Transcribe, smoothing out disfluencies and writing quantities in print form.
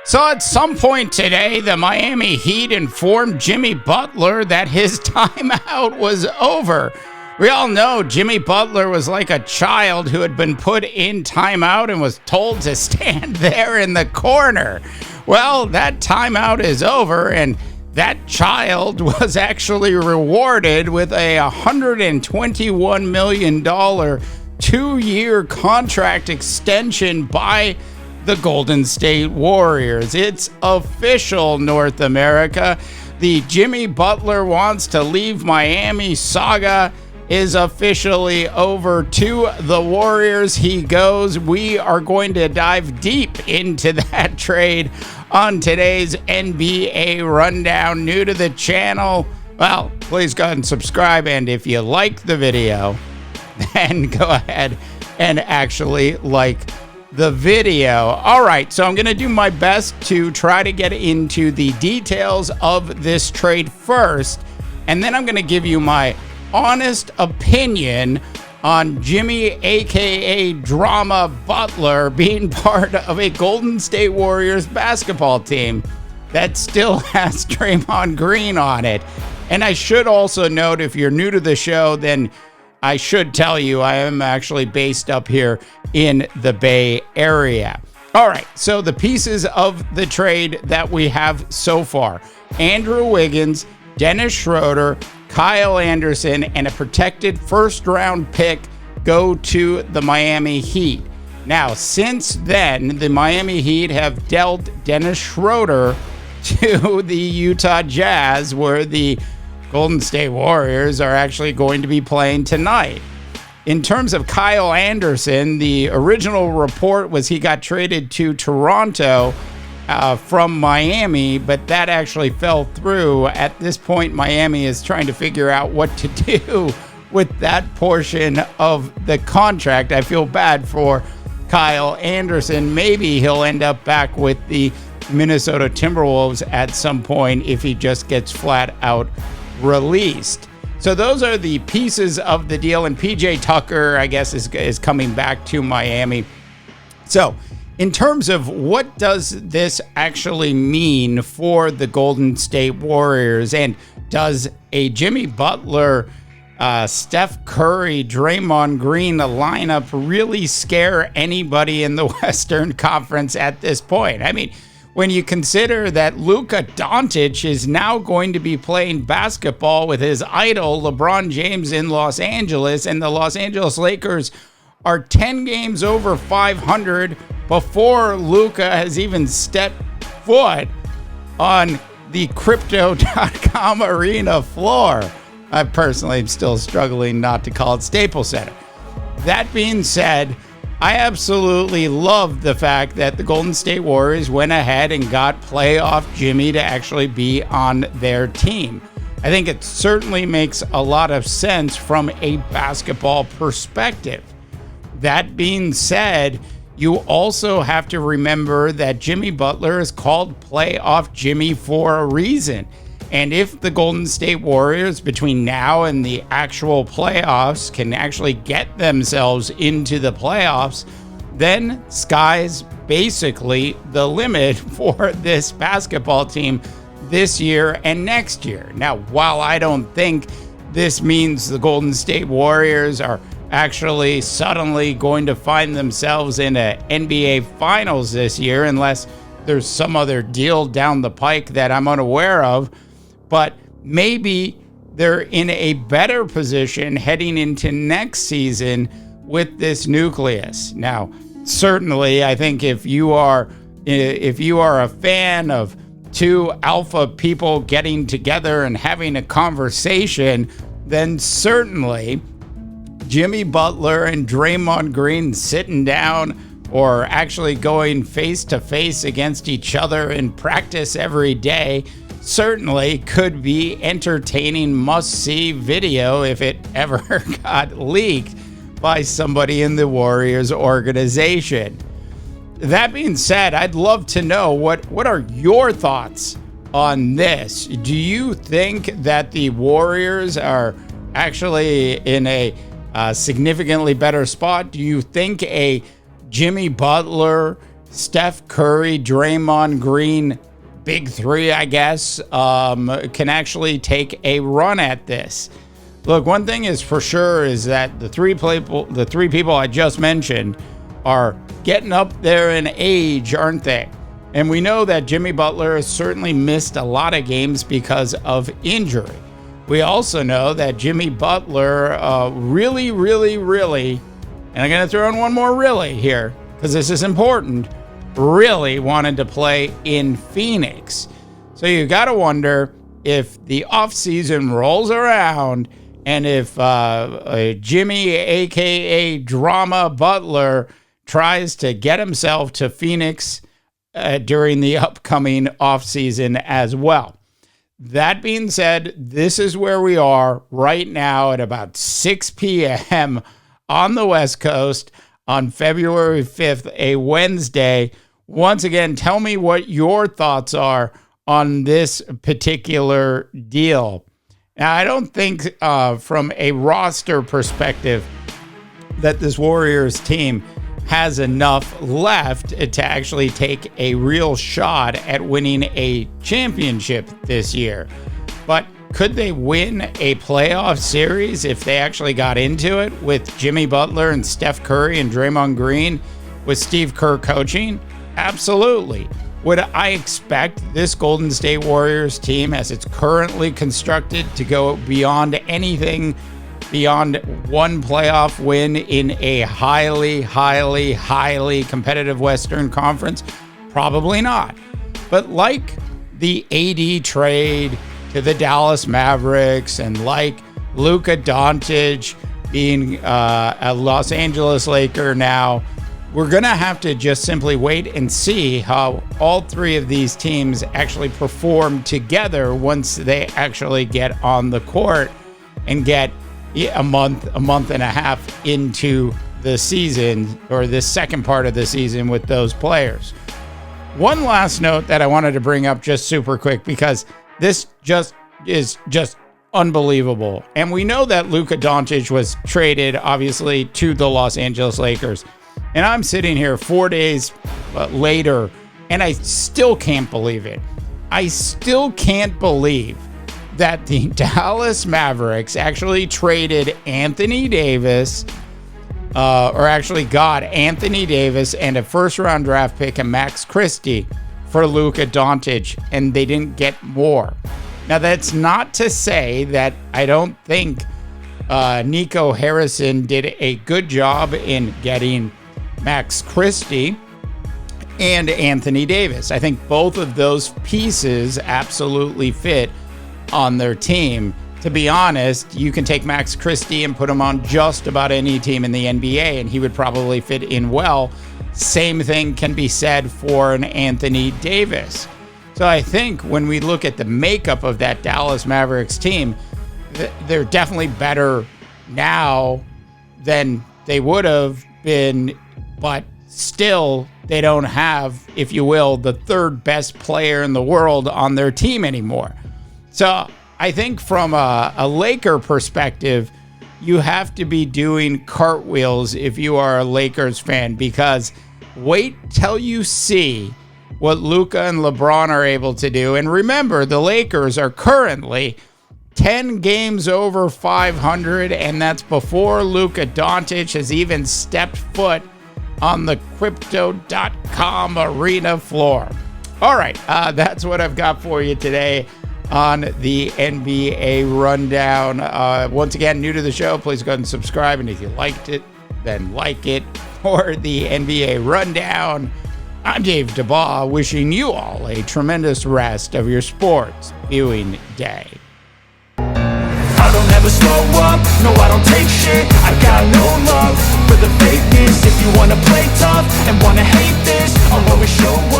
So at some point today, the Miami Heat informed Jimmy Butler that his timeout was over. We all know Jimmy Butler was like a child who had been put in timeout and was told to stand there in the corner. Well, that timeout is over, and that child was actually rewarded with a $121 million 2-year contract extension by the Golden State Warriors. It's official, North America. The Jimmy Butler wants to leave Miami saga is officially over. To the Warriors he goes. We are going to dive deep into that trade on today's NBA Rundown. New to the channel? Well, please go ahead and subscribe. And if you like the video, then go ahead and actually like the video. All right, so I'm going to do my best to try to get into the details of this trade first, and then I'm going to give you my honest opinion on Jimmy, aka Drama Butler, being part of a Golden State Warriors basketball team that still has Draymond Green on it. And I should also note, if you're new to the show, then I should tell you I am actually based up here in the Bay Area. All right, so the pieces of the trade that we have so far: Andrew Wiggins, Dennis Schroder, Kyle Anderson, and a protected first-round pick go to the Miami Heat. Now, since then, the Miami Heat have dealt Dennis Schroder to the Utah Jazz, where the Golden State Warriors are actually going to be playing tonight. In terms of Kyle Anderson, the original report was he got traded to Toronto from Miami, but that actually fell through. At this point, Miami is trying to figure out what to do with that portion of the contract. I feel bad for Kyle Anderson. Maybe he'll end up back with the Minnesota Timberwolves at some point if he just gets flat out released. So those are the pieces of the deal, and PJ Tucker, I guess, is coming back to Miami. So in terms of what does this actually mean for the Golden State Warriors, and does a Jimmy Butler, Steph Curry, Draymond Green lineup really scare anybody in the Western Conference at this point? I mean, when you consider that Luka Doncic is now going to be playing basketball with his idol LeBron James in Los Angeles, and the Los Angeles Lakers are 10 games over 500 before Luka has even stepped foot on the Crypto.com arena floor. I personally am still struggling not to call it Staples Center. That being said, I absolutely love the fact that the Golden State Warriors went ahead and got playoff Jimmy to actually be on their team. I think it certainly makes a lot of sense from a basketball perspective. That being said, you also have to remember that Jimmy Butler is called playoff Jimmy for a reason. And if the Golden State Warriors between now and the actual playoffs can actually get themselves into the playoffs, then sky's basically the limit for this basketball team this year and next year. Now, while I don't think this means the Golden State Warriors are actually suddenly going to find themselves in an NBA Finals this year, unless there's some other deal down the pike that I'm unaware of, but maybe they're in a better position heading into next season with this nucleus. Now, certainly, I think if you are a fan of two alpha people getting together and having a conversation, then certainly Jimmy Butler and Draymond Green sitting down or actually going face to face against each other in practice every day certainly could be entertaining, must-see video if it ever got leaked by somebody in the Warriors organization. That being said, I'd love to know what are your thoughts on this? Do you think that the Warriors are actually in a significantly better spot? Do you think a Jimmy Butler Steph Curry, Draymond Green, big three, I guess, can actually take a run at this. Look, one thing is for sure is that the three people I just mentioned are getting up there in age, aren't they? And we know that Jimmy Butler has certainly missed a lot of games because of injury. We also know that Jimmy Butler really, and I'm going to throw in one more really here because this is important, really wanted to play in Phoenix. So you got to wonder if the offseason rolls around and if Jimmy, a.k.a. Drama Butler, tries to get himself to Phoenix during the upcoming offseason as well. That being said, this is where we are right now at about 6 p.m. on the West Coast on February 5th, a Wednesday. Once again, tell me what your thoughts are on this particular deal. Now, I don't think from a roster perspective that this Warriors team has enough left to actually take a real shot at winning a championship this year. But could they win a playoff series if they actually got into it with Jimmy Butler and Steph Curry and Draymond Green with Steve Kerr coaching? Absolutely. Would I expect this Golden State Warriors team, as it's currently constructed, to go beyond anything beyond one playoff win in a highly competitive Western Conference? Probably not. But like the AD trade to the Dallas Mavericks and like Luka Doncic being a Los Angeles Laker now, we're going to have to just simply wait and see how all three of these teams actually perform together once they actually get on the court and get a month and a half into the season, or the second part of the season with those players. One last note that I wanted to bring up just super quick, because this is just unbelievable. And we know that Luka Doncic was traded, obviously, to the Los Angeles Lakers. And I'm sitting here 4 days later, and I still can't believe it. I still can't believe that the Dallas Mavericks actually traded Anthony Davis, or actually got Anthony Davis and a first-round draft pick and Max Christie for Luka Doncic, and they didn't get more. Now, that's not to say that I don't think Nico Harrison did a good job in getting Max Christie and Anthony Davis. I think both of those pieces absolutely fit on their team. To be honest, you can take Max Christie and put him on just about any team in the NBA, and he would probably fit in well. Same thing can be said for an Anthony Davis. So I think when we look at the makeup of that Dallas Mavericks team, they're definitely better now than they would have been, but still they don't have, if you will, the third best player in the world on their team anymore. So I think from a Laker perspective, you have to be doing cartwheels if you are a Lakers fan, because wait till you see what Luka and LeBron are able to do. And remember, the Lakers are currently 10 games over 500, and that's before Luka Doncic has even stepped foot on the Crypto.com arena floor. All right, that's what I've got for you today on the NBA Rundown. Once again, new to the show, please go ahead and subscribe. And if you liked it, then like it. For the NBA Rundown, I'm Dave DeBaugh, wishing you all a tremendous rest of your sports viewing day. I don't ever slow up, no I don't take shit. I got no love for the fakeness. If you wanna play tough and wanna hate this, I'll always show up.